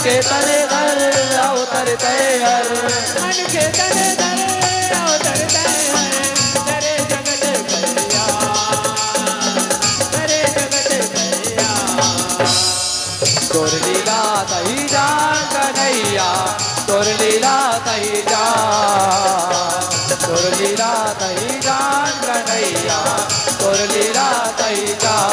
के तने दर अवतरते हर मन के तने दर अवतरते हर तेरे जगत कल्याण तेरे जगत कल्याण तोर लीला तही जान कन्हैया तोर लीला तही जान तोर लीला तही जान कन्हैया तोर लीला तही जान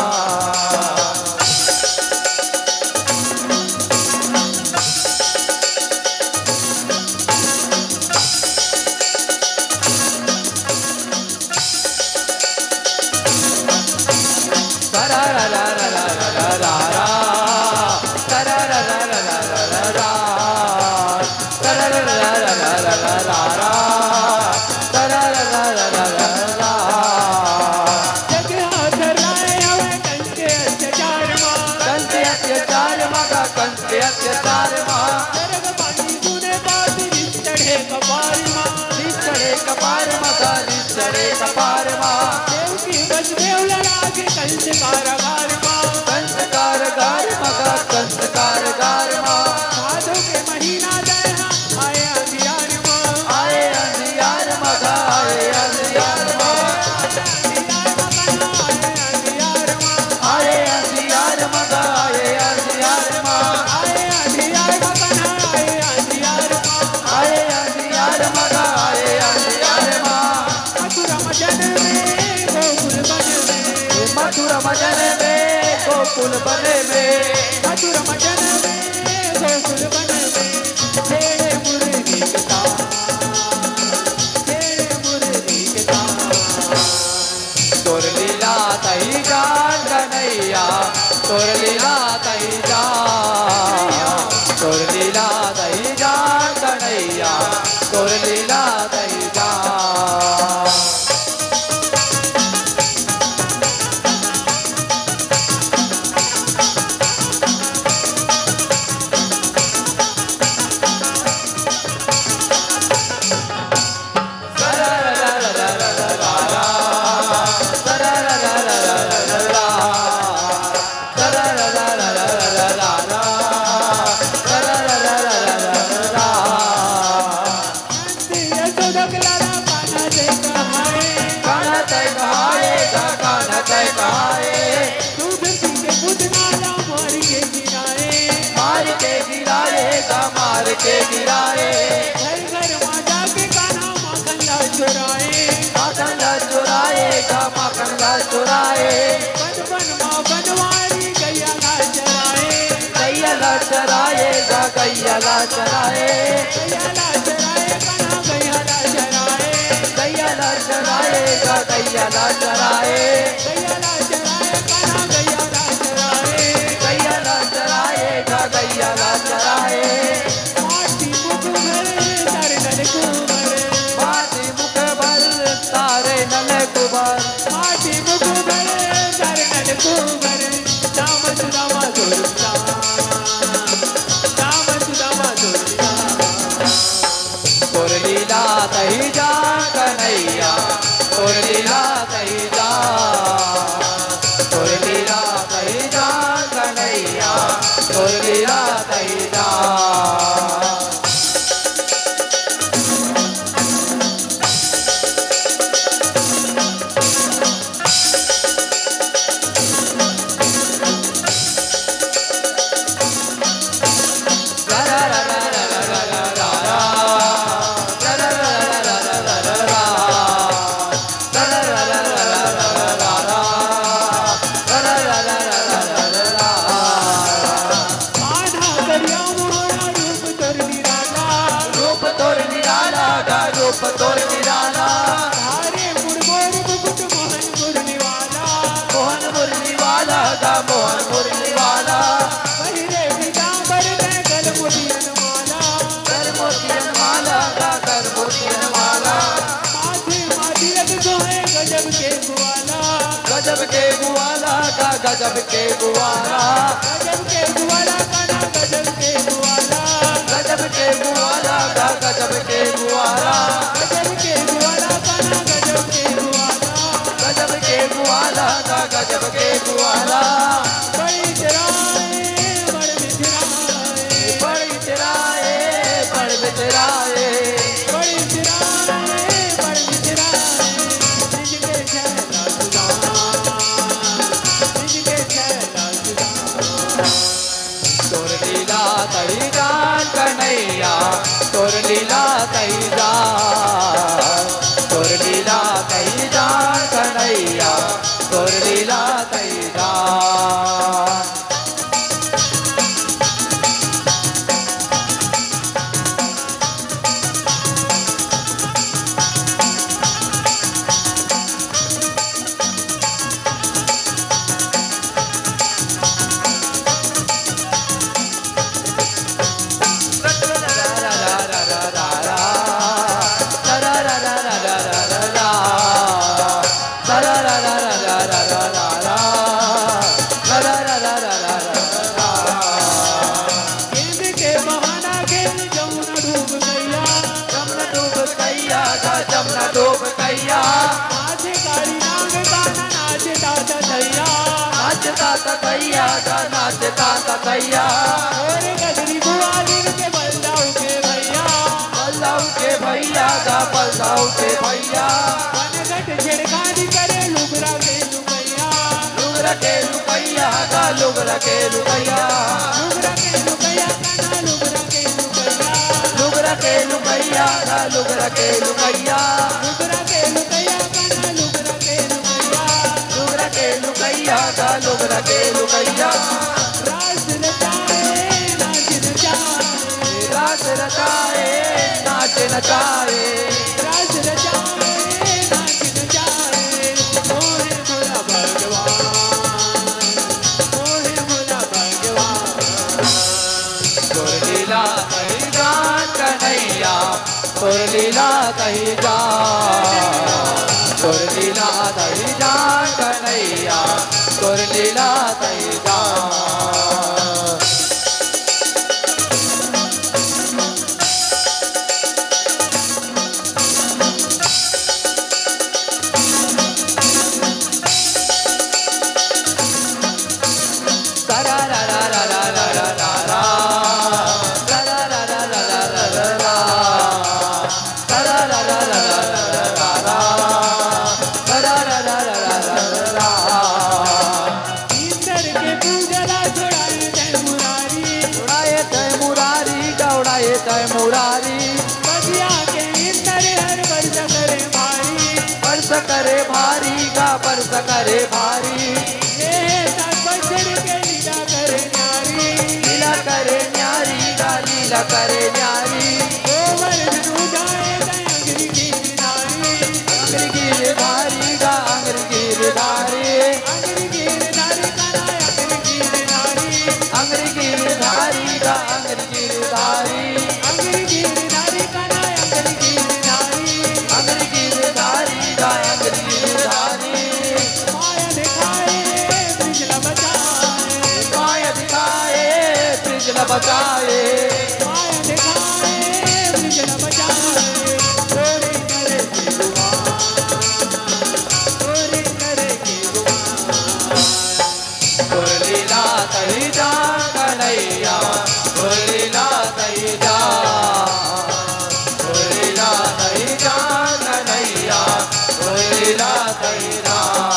मजन में गोकुल बने में मधुर मजन में गोकुल बने में तेरे मुरली के तान तेरे मुरली के तान तोर लीला तही जान कन्हैया तोर लीला तही जान तोर लीला तही जान कन्हैया तोर लीला तही जान के गिराए घर घर माता के कान्हा माखन ला चुराए माखन ला चुराए बन बन माँ बनवारी गैया ला चराए गैया ला चराए गा गैया ला चराए कान्हा गैया ला चराए गैया ला चराए गा गैया ला चराए कान्हा गैया ला चराए गैया ला चराए गा गैया ला चराए तोर लीला तही जान गजब के ग्वाला, गजब के ग्वाला कान्हा गजब के ग्वाला, गजब के ग्वाला गा गजब के ग्वाला, गजब के ग्वाला कान्हा गजब के ग्वाला, गजब के ग्वाला गा गजब के ग्वाला। बड़ी तेराए बड़ बिचराए, बड़ी तेराए बड़ बिचराए, बड़ी तेराए बड़ बिचराए, जिसके छैला सुदान, जिसके छैला सुदान। तोर लीला तई जान कन्हैया, तोर लीला तई जान, तोर लीला तई जान कन्हैया, तोर लीला तई जान। गेंद के बहाना खेल जमुना डूब गया, जमुना डूब गैया गा जमुना डूब गैया, नाचे काली नाग कान्हा नाचता तथैया, नाचता तथैया गा नाचता तथैया, और गदरी ग्वालिन के बल्लाऊ के भैया, बल्लाऊ के भैया गा बल्लाऊ के भैया, बनगट छेड़खानी करे लुगरा के लुकैया, लुगरा के लुकैया गा लुगरा के लुकैया, लुगरा के लुकैया कान्हा लुगरा के लुकैया, लुगरा के लुकैया गा लुगरा के लुकैया, लुगरा के लुकैया कान्हा लुगरा के लुकैया, लुगरा के लुकैया गा लुगरा के लुकैया। रास नचाए नाच नचाए, रास रचाए नाच नचाए, रास नचाए नाच नचाए, मोहे मोरा भगवान, मोहे मोरा भगवान। तोर लीला कही जान कन्हैया, तोर लीला कही जान, तोर लीला कही जान कन्हैया, तोर लीला कही जान। इंदर के पूजला छुड़ाए जय मुरारी, उड़ाए तय मुरारी गौड़ाए तय मुरारी, बगिया के इंदर हर वर्ष करे भारी, परस करे भारी गा परस करे भारी, ये सात बछड़ के लीला करे न्यारी, लीला करे न्यारी गा लीला करे न्यारी, गोवर धनु जाए गए अग्नि की नारी, अंग्र गिरधारी गा अंग्र गिरधारी, अग्नि की नारी कान्हा अग्नि की नारी, अंग्र गिरधारी गा अंग्र गिरधारी, अग्नि की नारी कान्हा अग्नि की नारी, अंग्र गिरधारी गा अंग्र गिरधारी। माया दिखाए ब्रिज न बचाए, माया दिखाए ब्रिज न बचाए, माया दिखाए ब्रिज न बचाए, चोरी करे के गुमान, चोरी करे के गुमान। तोर लीला कही जान कन्हैया, तोर लीला कही जान, तोर लीला कही जान कन्हैया, तोर लीला कही जान।